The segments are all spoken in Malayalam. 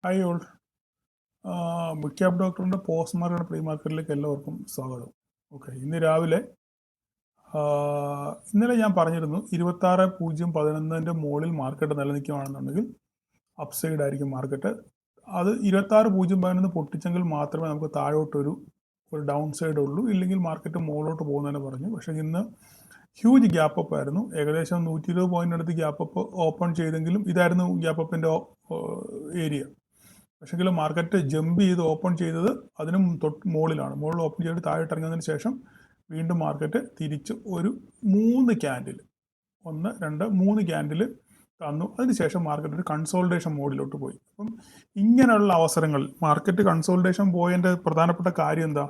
Hi all. മിഡ് ക്യാപ് ഡോക്ടറിൻ്റെ പോസ്റ്റ് മാർക്കറ്റ് പ്രീ മാർക്കറ്റിലേക്ക് എല്ലാവർക്കും സ്വാഗതം. ഓക്കെ, ഇന്ന് രാവിലെ ഇന്നലെ ഞാൻ പറഞ്ഞിരുന്നു 26.011 മുകളിൽ മാർക്കറ്റ് നിലനിൽക്കുകയാണെന്നുണ്ടെങ്കിൽ അപ്സൈഡ് ആയിരിക്കും മാർക്കറ്റ്. അത് 26.011 പൊട്ടിച്ചെങ്കിൽ മാത്രമേ നമുക്ക് താഴോട്ടൊരു ഡൗൺ സൈഡ് ഉള്ളൂ, ഇല്ലെങ്കിൽ മാർക്കറ്റ് മുകളിലോട്ട് പോകുന്നതിന് പറഞ്ഞു. പക്ഷേ ഇന്ന് ഹ്യൂജ് ഗ്യാപ്പ് അപ്പ് ആയിരുന്നു. ഏകദേശം 120 പോയിന്റ് അടുത്ത് ഗ്യാപ്പ് അപ്പ് ഓപ്പൺ ചെയ്തെങ്കിലും ഇതായിരുന്നു ഗ്യാപ്പ് അപ്പിൻ്റെ ഏരിയ. പക്ഷേങ്കിൽ മാർക്കറ്റ് ജമ്പ് ചെയ്ത് ഓപ്പൺ ചെയ്തത് അതിനും മുകളിലാണ്. മുകളിൽ ഓപ്പൺ ചെയ്തിട്ട് താഴോട്ട് ഇറങ്ങുന്നതിന് ശേഷം വീണ്ടും മാർക്കറ്റ് തിരിച്ച് ഒരു 3 ക്യാൻഡിൽ 1 2 3 ക്യാൻഡിൽ തന്നു. അതിനുശേഷം മാർക്കറ്റ് ഒരു കൺസോൾട്ടേഷൻ മോഡിലോട്ട് പോയി. അപ്പം ഇങ്ങനെയുള്ള അവസരങ്ങൾ മാർക്കറ്റ് കൺസോൾട്ടേഷൻ പോയതിൻ്റെ പ്രധാനപ്പെട്ട കാര്യം എന്താ?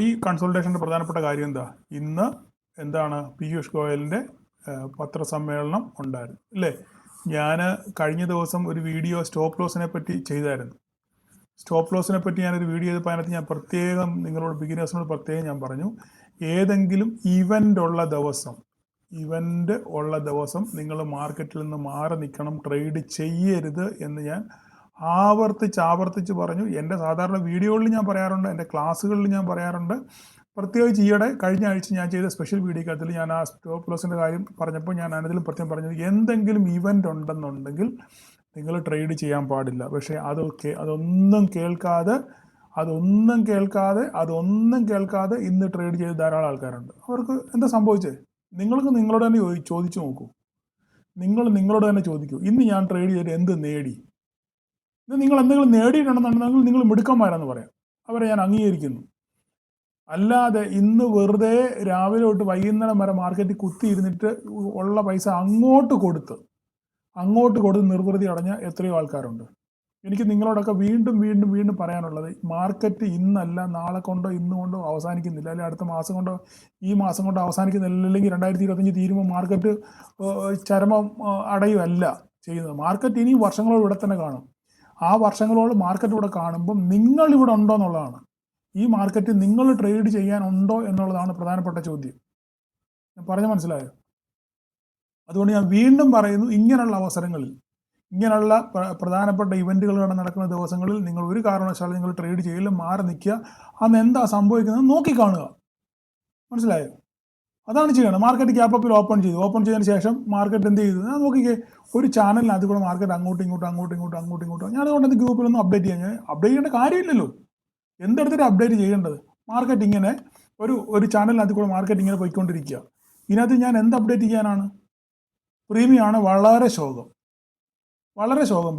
ഈ കൺസോൾട്ടേഷൻ്റെ പ്രധാനപ്പെട്ട കാര്യം എന്താ? ഇന്ന് എന്താണ് പീയൂഷ് ഗോയലിൻ്റെ പത്രസമ്മേളനം ഉണ്ടായിരുന്നു അല്ലേ? ഞാൻ കഴിഞ്ഞ ദിവസം ഒരു വീഡിയോ സ്റ്റോപ്പ് ലോസിനെ പറ്റി ചെയ്തായിരുന്നു. സ്റ്റോപ്പ് ലോസിനെ പറ്റി ഞാനൊരു വീഡിയോ ചെയ്തപ്പോൾ അതിനകത്ത് ഞാൻ പ്രത്യേകം നിങ്ങളോട് ബിഗിനേഴ്സിനോട് പ്രത്യേകം ഞാൻ പറഞ്ഞു, ഏതെങ്കിലും ഇവൻ്റ് ഉള്ള ദിവസം നിങ്ങൾ മാർക്കറ്റിൽ നിന്ന് മാറി നിൽക്കണം, ട്രേഡ് ചെയ്യരുത് എന്ന് ഞാൻ ആവർത്തിച്ച് പറഞ്ഞു. എൻ്റെ സാധാരണ വീഡിയോകളിൽ ഞാൻ പറയാറുണ്ട്, എൻ്റെ ക്ലാസ്സുകളിൽ ഞാൻ പറയാറുണ്ട്. പ്രത്യേകിച്ച് ഈയിടെ കഴിഞ്ഞ ആഴ്ച ഞാൻ ചെയ്ത സ്പെഷ്യൽ വീഡിയോക്കകത്തിൽ ഞാൻ ആ സ്റ്റോപ്പ് ലോസിൻ്റെ കാര്യം പറഞ്ഞപ്പോൾ ഞാൻ അതിലും പ്രത്യേകം പറഞ്ഞത്, എന്തെങ്കിലും ഇവൻ്റ് ഉണ്ടെന്നുണ്ടെങ്കിൽ നിങ്ങൾ ട്രേഡ് ചെയ്യാൻ പാടില്ല. പക്ഷേ അതൊന്നും കേൾക്കാതെ ഇന്ന് ട്രേഡ് ചെയ്ത് ധാരാളം ആൾക്കാരുണ്ട്. അവർക്ക് എന്താ സംഭവിച്ചത്? നിങ്ങൾക്ക് നിങ്ങളോട് തന്നെ ചോദിച്ചു നോക്കൂ. നിങ്ങളോട് തന്നെ ചോദിക്കൂ, ഇന്ന് ഞാൻ ട്രേഡ് ചെയ്തിട്ട് എന്ത് നേടി? നിങ്ങൾ എന്തെങ്കിലും നേടിയിട്ടുണ്ടെന്നുണ്ടെങ്കിൽ നിങ്ങൾ മിടുക്കന്മാരെന്ന് പറയാം, അവരെ ഞാൻ അംഗീകരിക്കുന്നു. അല്ലാതെ ഇന്ന് വെറുതെ രാവിലെ തൊട്ട് വൈകുന്നേരം വരെ മാർക്കറ്റിൽ കുത്തിയിരുന്നിട്ട് ഉള്ള പൈസ അങ്ങോട്ട് കൊടുത്ത് നിർവൃതി അടഞ്ഞ എത്രയോ ആൾക്കാരുണ്ട്. എനിക്ക് നിങ്ങളോടൊക്കെ വീണ്ടും പറയാനുള്ളത്, മാർക്കറ്റ് ഇന്നല്ല നാളെ കൊണ്ടോ ഇന്ന് കൊണ്ടോ അവസാനിക്കുന്നില്ല, അല്ലെങ്കിൽ അടുത്ത മാസം കൊണ്ടോ ഈ മാസം കൊണ്ടോ അവസാനിക്കുന്നില്ല, അല്ലെങ്കിൽ 2025 തീരുമ്പോൾ മാർക്കറ്റ് ചരമം അടയുമല്ല ചെയ്യുന്നത്. മാർക്കറ്റ് ഇനി വർഷങ്ങളോട് ഇവിടെ തന്നെ കാണും. ആ വർഷങ്ങളോട് മാർക്കറ്റ് ഇവിടെ കാണുമ്പം നിങ്ങളിവിടെ ഉണ്ടോ എന്നുള്ളതാണ്. ഈ മാർക്കറ്റ് നിങ്ങൾ ട്രേഡ് ചെയ്യാനുണ്ടോ എന്നുള്ളതാണ് പ്രധാനപ്പെട്ട ചോദ്യം. ഞാൻ പറഞ്ഞ മനസ്സിലായോ? അതുകൊണ്ട് ഞാൻ വീണ്ടും പറയുന്നു, ഇങ്ങനെയുള്ള അവസരങ്ങളിൽ, ഇങ്ങനെയുള്ള പ്രധാനപ്പെട്ട ഇവൻറ്റുകൾ നടക്കുന്ന ദിവസങ്ങളിൽ നിങ്ങൾ ഒരു കാരണവശാലും നിങ്ങൾ ട്രേഡ് ചെയ്യലും മാറി നിൽക്കുക. അന്ന് എന്താ സംഭവിക്കുന്നത് നോക്കിക്കാണുക. മനസ്സിലായോ? അതാണ് ചെയ്യണം. മാർക്കറ്റ് ഗ്യാപ്പപ്പിൽ ഓപ്പൺ ചെയ്തതിന് ശേഷം മാർക്കറ്റ് എന്ത് ചെയ്തു? ഞാൻ നോക്കിക്കേ, ഒരു ചാനലിനകത്ത് കൂടെ മാർക്കറ്റ് അങ്ങോട്ടും ഇങ്ങോട്ടും ഞാൻ അതുകൊണ്ട് ഗ്രൂപ്പിലൊന്നും അപ്ഡേറ്റ് ചെയ്യേണ്ട കാര്യമില്ലല്ലോ. എന്തെടുത്തിട്ട് അപ്ഡേറ്റ് ചെയ്യേണ്ടത്? മാർക്കറ്റ് ഇങ്ങനെ ഒരു ചാനലിനകത്ത് കൂടെ മാർക്കറ്റ് ഇങ്ങനെ പോയിക്കൊണ്ടിരിക്കുക. ഇതിനകത്ത് ഞാൻ എന്ത് അപ്ഡേറ്റ് ചെയ്യാനാണ്? പ്രീമിയമാണ് വളരെ ശോകം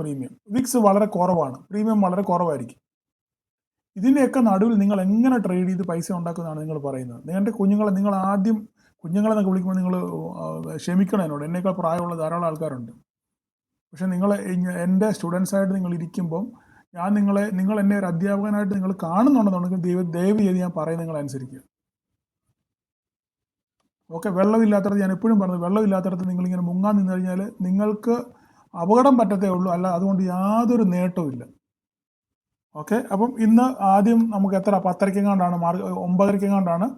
പ്രീമിയം. വിക്സ് വളരെ കുറവാണ്, പ്രീമിയം വളരെ കുറവായിരിക്കും. ഇതിൻ്റെയൊക്കെ നടുവിൽ നിങ്ങൾ എങ്ങനെ ട്രേഡ് ചെയ്ത് പൈസ ഉണ്ടാക്കുന്നതാണ് നിങ്ങൾ പറയുന്നത്. നിങ്ങളുടെ കുഞ്ഞുങ്ങളെന്നൊക്കെ വിളിക്കുമ്പോൾ നിങ്ങൾ ക്ഷമിക്കണം എന്നോട്. എന്നേക്കാൾ പ്രായമുള്ള ധാരാളം ആൾക്കാരുണ്ട്. പക്ഷേ എൻ്റെ സ്റ്റുഡൻസായിട്ട് നിങ്ങൾ ഇരിക്കുമ്പം നിങ്ങൾ എന്നെ ഒരു അധ്യാപകനായിട്ട് നിങ്ങൾ കാണുന്നുണ്ടെന്നുണ്ടെങ്കിൽ ദയവ് ചെയ്ത് ഞാൻ പറയുന്നത് നിങ്ങൾ അനുസരിക്കുക. ഓക്കെ, വെള്ളമില്ലാത്തടത്ത് ഞാൻ എപ്പോഴും പറഞ്ഞത്, വെള്ളമില്ലാത്തടത്ത് നിങ്ങളിങ്ങനെ മുങ്ങാൻ നിന്ന് കഴിഞ്ഞാൽ നിങ്ങൾക്ക് അപകടം പറ്റത്തേ ഉള്ളൂ, അല്ല അതുകൊണ്ട് യാതൊരു നേട്ടവും. ഓക്കെ, അപ്പം ഇന്ന് ആദ്യം നമുക്ക് എത്ര 10:30-ങ്ങാണ്ടാണ് 9:30-ങ്ങാണ്ടാണ്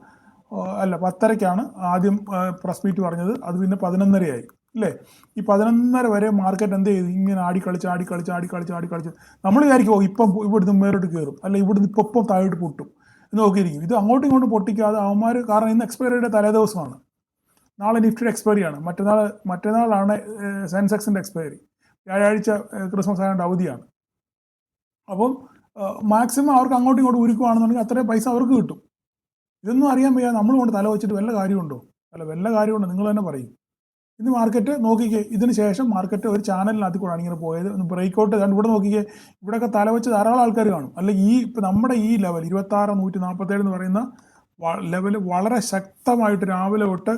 അല്ല 10:30-ക്കാണ് ആദ്യം പ്രസ് മീറ്റ് പറഞ്ഞത്. അത് പിന്നെ 11:30 അല്ലേ? ഈ 11:30 വരെ മാർക്കറ്റ് എന്ത് ചെയ്തു? ഇങ്ങനെ ആടിക്കളിച്ച് നമ്മൾ വിചാരിക്കും ഇപ്പം ഇവിടുന്ന് മേലോട്ട് കയറും, അല്ല ഇവിടുന്ന് ഇപ്പം താഴോട്ട് പൊട്ടും എന്ന് നോക്കിയിരിക്കും. ഇത് അങ്ങോട്ടും ഇങ്ങോട്ടും പൊട്ടിക്കാതെ അവന്മാർ, കാരണം ഇന്ന് എക്സ്പയറിയുടെ തലേദിവസമാണ്, നാളെ നിഫ്റ്റിയുടെ എക്സ്പയറിയാണ്, മറ്റന്നാളാണ് സെൻസെക്സിൻ്റെ എക്സ്പയറി, വ്യാഴാഴ്ച ക്രിസ്മസ് ആയതുകൊണ്ട് അവധിയാണ്. അപ്പം മാക്സിമം അവർക്ക് അങ്ങോട്ടും ഇങ്ങോട്ടും ഉരുക്കുവാണെന്നുണ്ടെങ്കിൽ അത്രയും പൈസ അവർക്ക് കിട്ടും. ഇതൊന്നും അറിയാൻ വയ്യാതെ നമ്മൾ കൊണ്ട് തല വെച്ചിട്ട് വല്ല കാര്യമുണ്ടോ? നിങ്ങൾ തന്നെ പറയും. ഇന്ന് മാർക്കറ്റ് നോക്കിക്കേ, ഇതിന് ശേഷം മാർക്കറ്റ് ഒരു ചാനലിനകത്ത് കൂടെയാണ് ഇങ്ങനെ പോയത്. ബ്രേക്കൗട്ട് കണ്ട് ഇവിടെ നോക്കിക്കേ, ഇവിടെയൊക്കെ തല വെച്ച് ധാരാളം ആൾക്കാർ കാണും. അല്ലെങ്കിൽ ഇപ്പം നമ്മുടെ ഈ ലെവൽ 26,147 എന്ന് പറയുന്ന ലെവൽ വളരെ ശക്തമായിട്ട് രാവിലെ തൊട്ട്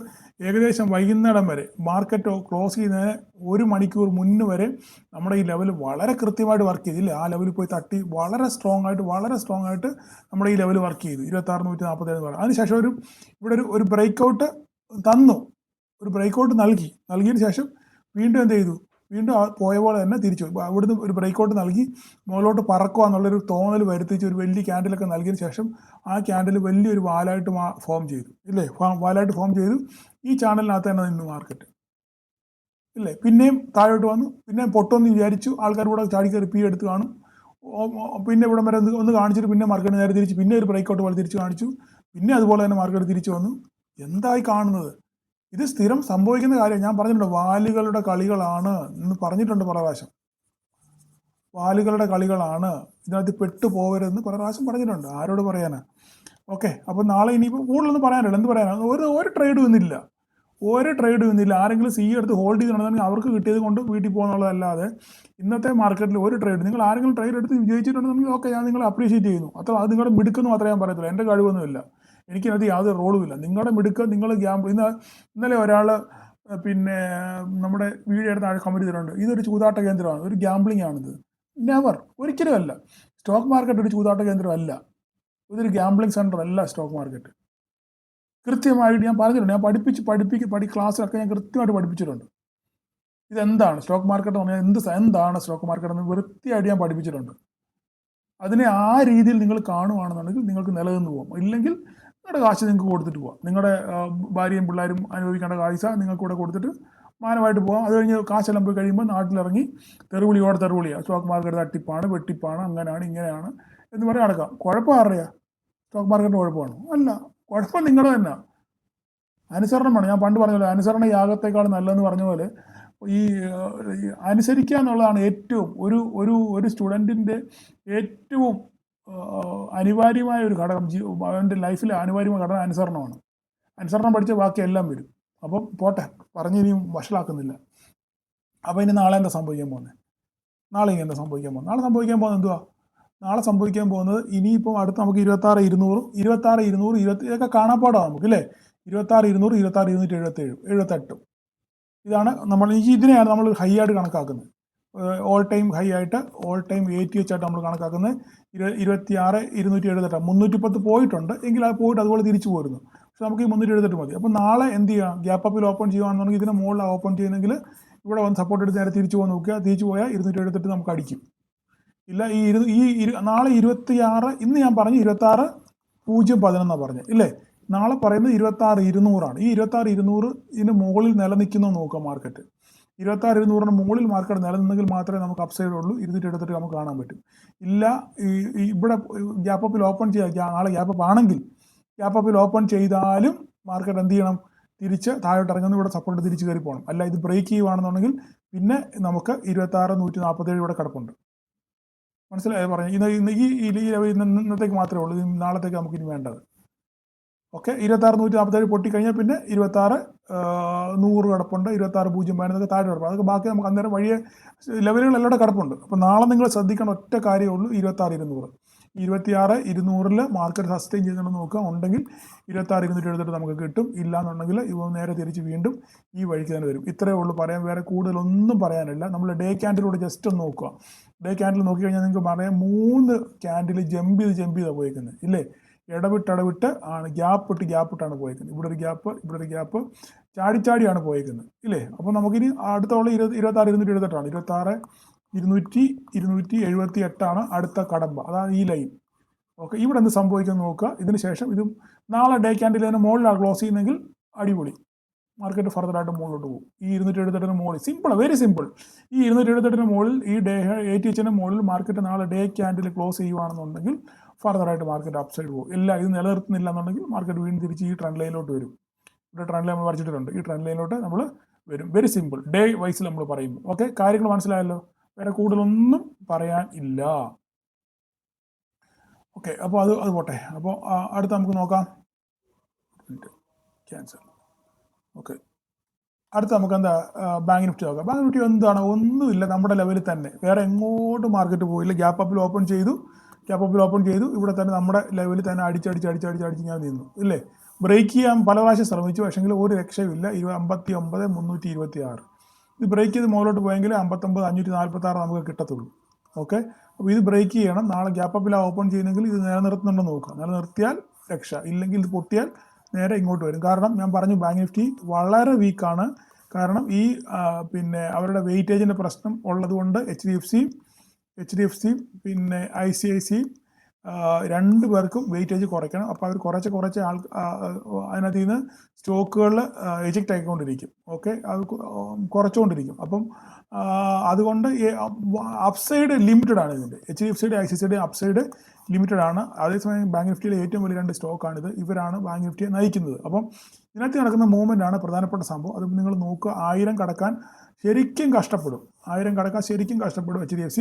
ഏകദേശം വൈകുന്നേരം വരെ, മാർക്കറ്റ് ക്ലോസ് ചെയ്യുന്നതിന് 1 മണിക്കൂർ മുന്നേ വരെ നമ്മുടെ ഈ ലെവൽ വളരെ കൃത്യമായിട്ട് വർക്ക് ചെയ്തില്ല. ആ ലെവലിൽ പോയി തട്ടി വളരെ സ്ട്രോങ് ആയിട്ട് നമ്മുടെ ഈ ലെവൽ വർക്ക് ചെയ്തു, 26,147 എന്ന് പറയുന്നത്. അതിനുശേഷം ഇവിടെ ഒരു ബ്രേക്കൗട്ട് തന്നു, ഒരു ബ്രേക്കൗട്ട് നൽകിയതിന് ശേഷം വീണ്ടും എന്ത് ചെയ്തു? വീണ്ടും പോയ പോലെ തന്നെ തിരിച്ചു. അവിടുന്ന് ഒരു ബ്രേക്കൗട്ട് നൽകി മുകളിലോട്ട് പറക്കുക എന്നുള്ളൊരു തോന്നൽ വരുത്തിച്ച് ഒരു വലിയ ക്യാൻഡിലൊക്കെ നൽകിയതിന് ശേഷം ആ ക്യാൻഡിൽ വലിയൊരു വാലായിട്ട് ഫോം ചെയ്തു. വാലായിട്ട് ഫോം ചെയ്തു. ഈ ചാനലിനകത്ത് തന്നെ നിന്ന് മാർക്കറ്റ് ഇല്ലേ? പിന്നെയും താഴോട്ട് വന്നു, പിന്നെയും പൊട്ടുമെന്ന് വിചാരിച്ചു, ആൾക്കാർ കൂടെ ചാടി കയറി പി എടുത്ത് കാണും. പിന്നെ ഇവിടം വരെ ഒന്ന് കാണിച്ചിട്ട് പിന്നെ മാർക്കറ്റ് നേരെ തിരിച്ച് പിന്നെ ഒരു ബ്രേക്കൗട്ട് പോലെ തിരിച്ച് കാണിച്ചു, പിന്നെ അതുപോലെ തന്നെ മാർക്കറ്റ് തിരിച്ചു വന്നു. എന്തായി കാണുന്നത്? ഇത് സ്ഥിരം സംഭവിക്കുന്ന കാര്യം. ഞാൻ പറഞ്ഞിട്ടുണ്ട്, വാലുകളുടെ കളികളാണ് എന്ന് പറഞ്ഞിട്ടുണ്ട് പല പ്രാവശ്യം. വാലുകളുടെ കളികളാണ്, ഇതിനകത്ത് പെട്ടു പോകരുതെന്ന് പല പ്രാവശ്യം പറഞ്ഞിട്ടുണ്ട്. ആരോട് പറയാനാ? ഓക്കെ, അപ്പോൾ നാളെ ഇനിയിപ്പോൾ കൂടുതലൊന്നും പറയാനില്ല. എന്ത് പറയാനാണ്? ഒരു ട്രേഡും ഇന്നില്ല, ഒരു ട്രേഡും ഇന്നില്ല. ആരെങ്കിലും സി എടുത്ത് ഹോൾഡ് ചെയ്തിട്ടുണ്ടെങ്കിൽ അവർക്ക് കിട്ടിയത് കൊണ്ട് വീട്ടിൽ പോകുന്നുള്ളതല്ലാതെ ഇന്നത്തെ മാർക്കറ്റിൽ ഒരു ട്രേഡ്, നിങ്ങൾ ആരെങ്കിലും ട്രേഡ് എടുത്ത് വിജയിച്ചിട്ടുണ്ടെങ്കിൽ ഓക്കെ, ഞാൻ നിങ്ങളെ അപ്രീഷിയേറ്റ് ചെയ്യുന്നു. അത്ര അത് നിങ്ങളുടെ മിടുക്കെന്ന് മാത്രമേ ഞാൻ പറയത്തുള്ളൂ. എൻ്റെ കഴിവൊന്നുമില്ല, എനിക്കതിനകത്ത് യാതൊരു റോളുമില്ല. നിങ്ങളുടെ മിടുക്ക്, നിങ്ങൾ ഇന്നലെ ഒരാൾ പിന്നെ നമ്മുടെ വീഡിയോയുടെ താഴെ കമൻറ്റ് ചെയ്തിട്ടുണ്ട്, ഇതൊരു ചൂതാട്ട കേന്ദ്രമാണ്, ഒരു ഗ്യാംബ്ലിംഗ് ആണിത്. നെവർ, ഒരിക്കലും അല്ല. സ്റ്റോക്ക് മാർക്കറ്റ് ഒരു ചൂതാട്ട കേന്ദ്രമല്ല, ഇതൊരു ഗ്യാംബ്ലിംഗ് സെൻറ്റർ അല്ല സ്റ്റോക്ക് മാർക്കറ്റ്. കൃത്യമായിട്ട് ഞാൻ പറഞ്ഞിട്ടുണ്ട്, ഞാൻ ക്ലാസ്സിലൊക്കെ ഞാൻ കൃത്യമായിട്ട് പഠിപ്പിച്ചിട്ടുണ്ട്. ഇതെന്താണ് സ്റ്റോക്ക് മാർക്കറ്റ് എന്ന് പറഞ്ഞാൽ, എന്താണ് സ്റ്റോക്ക് മാർക്കറ്റ് എന്ന് വൃത്തിയായിട്ട് ഞാൻ പഠിപ്പിച്ചിട്ടുണ്ട്. അതിനെ ആ രീതിയിൽ നിങ്ങൾ കാണുകയാണെന്നുണ്ടെങ്കിൽ നിങ്ങൾക്ക് നിലനിന്ന് പോകും. ഇല്ലെങ്കിൽ നിങ്ങളുടെ കാശ് നിങ്ങൾക്ക് കൊടുത്തിട്ട് പോകാം. നിങ്ങളുടെ ഭാര്യയും പിള്ളേരും അനുഭവിക്കേണ്ട കാഴ്ച നിങ്ങൾക്ക് കൂടെ കൊടുത്തിട്ട് മാനമായിട്ട് പോകാം. അത് കഴിഞ്ഞ് കാശെല്ലാം പോയി കഴിയുമ്പോൾ നാട്ടിലിറങ്ങി തെറിവിളിയാണ്, സ്റ്റോക്ക് മാർക്കറ്റ് തട്ടിപ്പാണ്, വെട്ടിപ്പാണ്, അങ്ങനെയാണ് ഇങ്ങനെയാണ് എന്ന് പറഞ്ഞ് നടക്കാം. കുഴപ്പം ആരുടെയാ? സ്റ്റോക്ക് മാർക്കറ്റിന് കുഴപ്പമാണ്? അല്ല, കുഴപ്പം നിങ്ങളുടെ തന്നെ. അനുസരണം വേണം. ഞാൻ പണ്ട് പറഞ്ഞല്ലോ, അനുസരണ യാഗത്തെക്കാൾ നല്ലതെന്ന് പറഞ്ഞ പോലെ ഈ അനുസരിക്കുക എന്നുള്ളതാണ് ഏറ്റവും ഒരു സ്റ്റുഡൻറ്റിൻ്റെ ഏറ്റവും അനിവാര്യമായ ഒരു ഘടകം. അവൻ്റെ ലൈഫിൽ അനിവാര്യമായ ഘടകം അനുസരണമാണ്. അനുസരണം പഠിച്ച ബാക്കി എല്ലാം വരും. അപ്പം പോട്ടെ, പറഞ്ഞിനിയും വഷളാക്കുന്നില്ല. അപ്പോൾ ഇനി നാളെ എന്താ സംഭവിക്കാൻ പോകുന്നത്? നാളെ എന്താ സംഭവിക്കാൻ പോകുന്നത്? എന്തുവാ നാളെ സംഭവിക്കാൻ പോകുന്നത്? ഇനിയിപ്പം അടുത്ത് നമുക്ക് 26,200 ഇതൊക്കെ കാണാപ്പാടാണ് നമുക്ക്, അല്ലേ? 26,200, 26,277, 78. ഇതാണ് ഇതിനെയാണ് നമ്മൾ ഹൈ ആയിട്ട് കണക്കാക്കുന്നത്. ഓൾ ടൈം ഹൈ ആയിട്ട്, ഓൾ ടൈം ATH ആയിട്ട് നമ്മൾ കണക്കാക്കുന്നത് 26,278. 310 പോയിട്ടുണ്ട് എങ്കിൽ അത് പോയിട്ട് അതുപോലെ തിരിച്ചു പോരുന്നു. പക്ഷെ നമുക്ക് ഈ 378 മതി. അപ്പോൾ നാളെ എന്ത് ചെയ്യാം? ഗ്യാപ്പ് അപ്പിൽ ഓപ്പൺ ചെയ്യുകയാണെന്നുണ്ടെങ്കിൽ ഇതിന് മുകളിൽ ഓപ്പൺ ചെയ്യുന്നെങ്കിൽ ഇവിടെ വന്ന് സപ്പോർട്ട് എടുത്ത് നേരെ തിരിച്ചു പോകാൻ നോക്കുക. തിരിച്ചു പോയാൽ 278 നമുക്ക് അടിക്കും. ഇല്ല, നാളെ 26, ഇന്ന് ഞാൻ പറഞ്ഞു 26,011 പറഞ്ഞത്, ഇല്ലേ? നാളെ പറയുന്നത് 26,200 ഈ 26,200 മുകളിൽ നിലനിൽക്കുന്നു നോക്കാം മാർക്കറ്റ്. 26,200 മുകളിൽ മാർക്കറ്റ് നിലനിന്നെങ്കിൽ മാത്രമേ നമുക്ക് അപ്സൈഡ് ഉള്ളൂ. 278 നമുക്ക് കാണാൻ പറ്റും. ഇല്ല, ഇവിടെ ഗ്യാപ്പ് അപ്പിൽ ഓപ്പൺ ചെയ്യാം. നാളെ ഗ്യാപ്പ് അപ്പ് ആണെങ്കിൽ, ഗ്യാപ്പ് അപ്പിൽ ഓപ്പൺ ചെയ്താലും മാർക്കറ്റ് എന്ത് ചെയ്യണം? തിരിച്ച് താഴോട്ട് ഇറങ്ങുന്ന ഇവിടെ സപ്പോർട്ട് തിരിച്ച് കയറി പോകണം. അല്ല, ഇത് ബ്രേക്ക് ചെയ്യുകയാണെന്നുണ്ടെങ്കിൽ പിന്നെ നമുക്ക് 26,147 ഇവിടെ കിടപ്പുണ്ട്. മനസ്സിലായി പറഞ്ഞു? ഇന്നത്തേക്ക് മാത്രമേ ഉള്ളൂ, നാളത്തേക്ക് നമുക്ക് ഇനി വേണ്ടത്. ഓക്കെ, 26,147 പൊട്ടിക്കഴിഞ്ഞാൽ പിന്നെ 26,100 കിടപ്പുണ്ട്, 26,015 താഴെ കിടപ്പുണ്ട്. അതൊക്കെ ബാക്കി നമുക്ക് അന്നേരം വഴിയെ ലെവലുകളെല്ലാം കിടപ്പുണ്ട്. അപ്പോൾ നാളെ നിങ്ങൾ ശ്രദ്ധിക്കേണ്ട ഒറ്റ കാര്യമേ ഉള്ളൂ, 26,200. 26,200 മാർക്കറ്റ് സസ്റ്റെയിൻ ചെയ്യുന്നുണ്ടെന്ന് നോക്കുക. ഉണ്ടെങ്കിൽ 26,278 നമുക്ക് കിട്ടും. ഇല്ലയെന്നുണ്ടെങ്കിൽ ഇവ നേരെ തിരിച്ച് വീണ്ടും ഈ വഴിക്ക് തന്നെ വരും. ഇത്രയേ ഉള്ളൂ പറയാൻ, വേറെ കൂടുതലൊന്നും പറയാനില്ല. നമ്മൾ ഡേ ക്യാൻഡിലൂടെ ജസ്റ്റ് ഒന്ന് നോക്കുക. ഡേ ക്യാൻഡിൽ നോക്കിക്കഴിഞ്ഞാൽ നിങ്ങൾക്ക് പറയാം, 3 ക്യാൻഡിൽ ജമ്പ് ചെയ്താണ് പോയിരിക്കുന്നത്, ഇല്ലേ? ഇടവിട്ട് ആണ്, ഗ്യാപ്പിട്ടാണ് പോയിരിക്കുന്നത്. ഇവിടെ ഒരു ഗ്യാപ്പ് ചാടിയാണ് പോയിരിക്കുന്നത്, ഇല്ലേ? അപ്പോൾ നമുക്കിനി അടുത്തുള്ള 26,278 26,278 അടുത്ത കടമ്പ, അതാണ് ഈ ലൈൻ. ഓക്കെ, ഇവിടെ എന്ത് സംഭവിക്കുമെന്ന് നോക്കുക. ഇതിന് ശേഷം ഇതും നാളെ ഡേ ക്യാൻഡിൽ തന്നെ മുകളിലാണ് ക്ലോസ് ചെയ്യുന്നെങ്കിൽ അടിപൊളി, മാർക്കറ്റ് ഫർദറായിട്ട് മുകളിലോട്ട് പോകും. ഈ 278 മുകളിൽ വെരി സിമ്പിൾ. ഈ 278 മുകളിൽ, ഈ ഡേ ATH മുകളിൽ മാർക്കറ്റ് നാളെ ഡേ ക്യാൻഡിൽ ക്ലോസ് ചെയ്യുകയാണെന്നുണ്ടെങ്കിൽ ഫർദറായിട്ട് മാർക്കറ്റ് അപ്സൈഡ് പോകും. ഇത് നിലനിർത്തുന്നില്ല എന്നുണ്ടെങ്കിൽ മാർക്കറ്റ് വീണ്ടും തിരിച്ച് ഈ ട്രെൻഡ് ലൈനിലോട്ട് വരും. ഇവിടെ ട്രെൻഡ് ലൈൻ നമ്മൾ വരച്ചിട്ടുണ്ട്, ഈ ട്രെൻഡ് ലൈനിലോട്ട് നമ്മൾ വരും. വെരി സിമ്പിൾ, ഡേ വൈസിൽ നമ്മൾ പറയുമ്പോൾ. ഓക്കെ, കാര്യങ്ങൾ മനസ്സിലായല്ലോ? വേറെ കൂടുതലൊന്നും പറയാൻ ഇല്ല. ഓക്കെ, അപ്പോൾ അത് പോട്ടെ. അപ്പോൾ അടുത്ത് നമുക്ക് നോക്കാം. ക്യാൻസൽ. ഓക്കെ, അടുത്ത് നമുക്ക് എന്താ ബാങ്ക് നിഫ്റ്റി നോക്കാം. ബാങ്ക് നിഫ്റ്റി എന്താണ്? ഒന്നുമില്ല, നമ്മുടെ ലെവലിൽ തന്നെ, വേറെ എങ്ങോട്ടും മാർക്കറ്റ് പോയില്ല. ഗ്യാപ്പ് അപ്പിൽ ഓപ്പൺ ചെയ്തു, ഇവിടെ തന്നെ നമ്മുടെ ലെവലിൽ തന്നെ അടിച്ച് ഞാൻ നിന്നു, ഇല്ലേ? ബ്രേക്ക് ചെയ്യാൻ പല പ്രാവശ്യം ശ്രമിച്ചു, പക്ഷേങ്കിൽ ഒരു രക്ഷയുമില്ല. 59,326 ഇത് ബ്രേക്ക് ചെയ്ത് മുകളിലോട്ട് പോയെങ്കിൽ 59,546 നമുക്ക് കിട്ടത്തുള്ളൂ. ഓക്കെ, അപ്പോൾ ഇത് ബ്രേക്ക് ചെയ്യണം. നാളെ ഗ്യാപ്പ് അപ്പിലാണ് ഓപ്പൺ ചെയ്യുന്നെങ്കിൽ ഇത് നിലനിർത്തുന്നുണ്ടെന്ന് നോക്കുക. നിലനിർത്തിയാൽ രക്ഷ, ഇല്ലെങ്കിൽ ഇത് പൊട്ടിയാൽ നേരെ ഇങ്ങോട്ട് വരും. കാരണം ഞാൻ പറഞ്ഞു, ബാങ്ക് നിഫ്റ്റി വളരെ വീക്കാണ്. കാരണം ഈ പിന്നെ അവരുടെ വെയിറ്റേജിൻ്റെ പ്രശ്നം ഉള്ളത് കൊണ്ട് HDFC, പിന്നെ ICICI, രണ്ട് പേർക്കും വെയിറ്റേജ് കുറയ്ക്കണം. അപ്പോൾ അവർ കുറച്ച് അതിനകത്ത് നിന്ന് സ്റ്റോക്കുകൾ എജക്റ്റ് ആയിക്കൊണ്ടിരിക്കും. ഓക്കെ, അത് കുറച്ചുകൊണ്ടിരിക്കും. അപ്പം അതുകൊണ്ട് അപ്സൈഡ് ലിമിറ്റഡ് ആണ് ഇതിൻ്റെ. HDFCയുടെ ICICIയുടെ അപ്സൈഡ് ലിമിറ്റഡ് ആണ്. അതേസമയം ബാങ്ക് നിഫ്റ്റിയിലെ ഏറ്റവും വലിയ 2 സ്റ്റോക്കാണിത്. ഇവരാണ് ബാങ്ക് നിഫ്റ്റിയെ നയിക്കുന്നത്. അപ്പം ഇതിനകത്ത് നടക്കുന്ന മൂവ്മെൻ്റ് ആണ് പ്രധാനപ്പെട്ട സംഭവം. അത് നിങ്ങൾ നോക്കുക. 1000 കടക്കാൻ ശരിക്കും കഷ്ടപ്പെടും. 1000 കടക്കാൻ ശരിക്കും കഷ്ടപ്പെടും HDFC.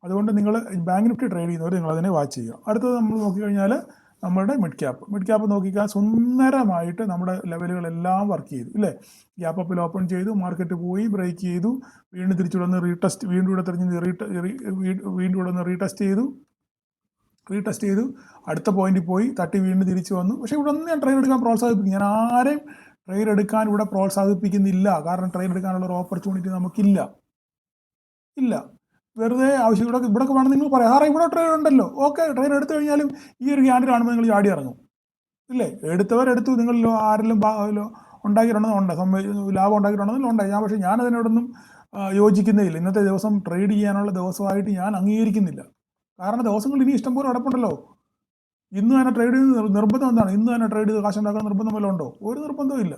അതുകൊണ്ട് നിങ്ങൾ ബാങ്ക് നിഫ്റ്റി ട്രേഡ് ചെയ്യുന്നവർ നിങ്ങൾ അതിനെ വാച്ച് ചെയ്യുക. അടുത്തത് നമ്മൾ നോക്കിക്കഴിഞ്ഞാൽ നമ്മുടെ മിഡ് ക്യാപ്പ് നോക്കിക്കാൻ സുന്ദരമായിട്ട് നമ്മുടെ ലെവലുകളെല്ലാം വർക്ക് ചെയ്തു ഇല്ലേ. ഗ്യാപ്പ് അപ്പിൽ ഓപ്പൺ ചെയ്തു, മാർക്കറ്റ് പോയി, ബ്രേക്ക് ചെയ്തു, വീണ്ടും തിരിച്ചു വന്ന് വീണ്ടും ഇവിടെ നിന്ന് റീടെസ്റ്റ് ചെയ്തു, അടുത്ത പോയിന്റിൽ പോയി തട്ടി വീണ്ടും തിരിച്ചു വന്നു. പക്ഷേ ഇവിടെ ഒന്നും ഞാൻ ട്രേഡ് എടുക്കാൻ പ്രോത്സാഹിപ്പിക്കും. ഞാൻ ആരെയും ട്രേഡ് എടുക്കാൻ ഇവിടെ പ്രോത്സാഹിപ്പിക്കുന്നില്ല. കാരണം ട്രേഡ് എടുക്കാനുള്ള ഒരു ഓപ്പർച്യൂണിറ്റി നമുക്കില്ല. വെറുതെ ആവശ്യം ഇവിടെ വേണം നിങ്ങൾ പറയാം, ഇവിടെ ട്രേഡ് ഉണ്ടല്ലോ, ഓക്കെ, ട്രേഡ് എടുത്തു കഴിഞ്ഞാലും ഈ ഒരു ക്യാൻഡിൽ കാണുമ്പോൾ നിങ്ങൾ ചാടി ഇറങ്ങും ഇല്ലേ. എടുത്തു, നിങ്ങൾ ആരെങ്കിലും ഉണ്ടാക്കിയിട്ടുണ്ടെന്നുണ്ട്, ലാഭം ഉണ്ടാക്കിയിട്ടുണ്ടെന്നല്ലോ ഉണ്ടായി. പക്ഷേ ഞാൻ അതിനോടൊന്നും യോജിക്കുന്നില്ല. ഇന്നത്തെ ദിവസം ട്രേഡ് ചെയ്യാനുള്ള ദിവസമായിട്ട് ഞാൻ അംഗീകരിക്കുന്നില്ല. കാരണം ദിവസങ്ങൾ ഇനി ഇഷ്ടംപോലെ നടപ്പുണ്ടല്ലോ. ഇന്ന് തന്നെ ട്രേഡ് ചെയ്ത് നിർബന്ധം എന്താണ്? ഇന്ന് തന്നെ ട്രേഡ് ചെയ്ത് കാശുണ്ടാക്കാൻ നിർബന്ധം വല്ലതും ഉണ്ടോ? ഒരു നിർബന്ധവും ഇല്ല.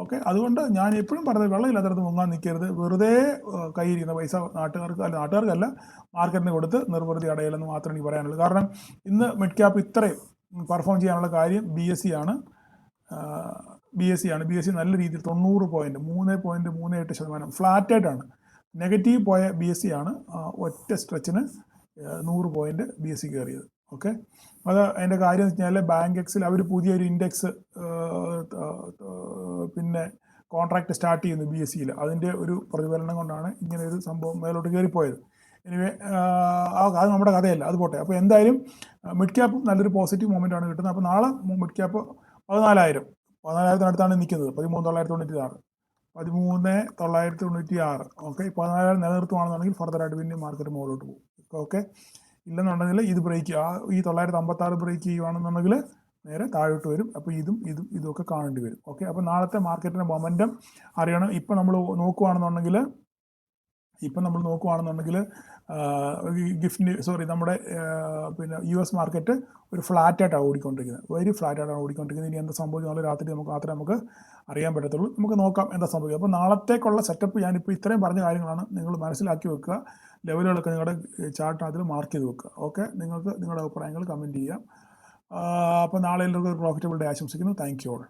ഓക്കെ, അതുകൊണ്ട് ഞാൻ എപ്പോഴും പറഞ്ഞത് വെള്ളമില്ലാത്തടത്ത് മുങ്ങാൻ നിൽക്കരുത്. വെറുതെ കയ്യിരിക്കുന്ന പൈസ നാട്ടുകാർക്കല്ല മാർക്കറ്റിന് കൊടുത്ത് നിർവൃതി അടയില്ലെന്ന് മാത്രമേ എനിക്ക് പറയാനുള്ളൂ. കാരണം ഇന്ന് മിഡ് ക്യാപ്പ് ഇത്രയും പെർഫോം ചെയ്യാനുള്ള കാര്യം BSE ആണ്. BSE നല്ല രീതിയിൽ 90 പോയിന്റ് 3.38% ഫ്ലാറ്റായിട്ടാണ്. നെഗറ്റീവ് പോയ BSE ആണ് ഒറ്റ സ്ട്രെച്ചിന് 100 പോയിന്റ് BSE കയറിയത്. ഓക്കെ, അത് അതിൻ്റെ കാര്യം എന്ന് വെച്ചാൽ ബാങ്ക് എക്സിൽ അവർ പുതിയൊരു ഇൻഡെക്സ് പിന്നെ കോൺട്രാക്റ്റ് സ്റ്റാർട്ട് ചെയ്യുന്നു BSEയിൽ. അതിൻ്റെ ഒരു പ്രതിഫലനം കൊണ്ടാണ് ഇങ്ങനെ ഒരു സംഭവം മേലോട്ട് കയറിപ്പോയത്. എനിവേ അത് നമ്മുടെ കഥയല്ല, അത് പോട്ടെ. അപ്പോൾ എന്തായാലും മിഡ് ക്യാപ്പ് നല്ലൊരു പോസിറ്റീവ് മൊമെൻ്റ് ആണ് കിട്ടുന്നത്. അപ്പോൾ നാളെ മിഡ് ക്യാപ്പ് 14,000-ത്തിനടുത്താണ് നിൽക്കുന്നത്. 13,996, 13,996. ഓക്കെ, 14,000 നിലനിർത്തുവാണെന്നുണ്ടെങ്കിൽ ഫർദറായിട്ട് പിന്നെ മാർക്കറ്റ് മുകളിലോട്ട് പോകും. ഓക്കെ, ഇല്ലെന്നുണ്ടെങ്കിൽ ഇത് ബ്രേക്ക് ഈ 956 ബ്രേക്ക് ചെയ്യുകയാണെന്നുണ്ടെങ്കിൽ നേരെ താഴോട്ട് വരും. അപ്പോൾ ഇതൊക്കെ കാണേണ്ടി വരും. ഓക്കെ, അപ്പോൾ നാളത്തെ മാർക്കറ്റിൻ്റെ മൊമെൻറ്റം അറിയണം. ഇപ്പം നമ്മൾ നോക്കുകയാണെന്നുണ്ടെങ്കിൽ നമ്മുടെ പിന്നെ US മാർക്കറ്റ് ഒരു ഫ്ലാറ്റായിട്ടാണ് ഓടിക്കൊണ്ടിരിക്കുന്നത്, വെരി ഫ്ലാറ്റായിട്ടാണ് ഓടിക്കൊണ്ടിരിക്കുന്നത്. ഇനി എന്താ സംഭവിക്കും രാത്രി മാത്രമേ നമുക്ക് അറിയാൻ പറ്റത്തുള്ളൂ. നമുക്ക് നോക്കാം എന്താ സംഭവിക്കും. അപ്പോൾ നാളത്തേക്കുള്ള സെറ്റപ്പ് ഞാനിപ്പോൾ ഇത്രയും പറഞ്ഞ കാര്യങ്ങളാണ്. നിങ്ങൾ മനസ്സിലാക്കി വെക്കുക. ലെവലുകളൊക്കെ നിങ്ങളുടെ ചാർട്ടിനകത്തിൽ മാർക്ക് ചെയ്ത് വെക്കുക. ഓക്കെ, നിങ്ങൾക്ക് നിങ്ങളുടെ അഭിപ്രായങ്ങൾ കമൻറ്റ് ചെയ്യാം. അപ്പോൾ നാളെ എല്ലാവർക്കും ഒരു പ്രോഫിറ്റബിൾ ഡേ ആശംസിക്കുന്നു. Thank you all.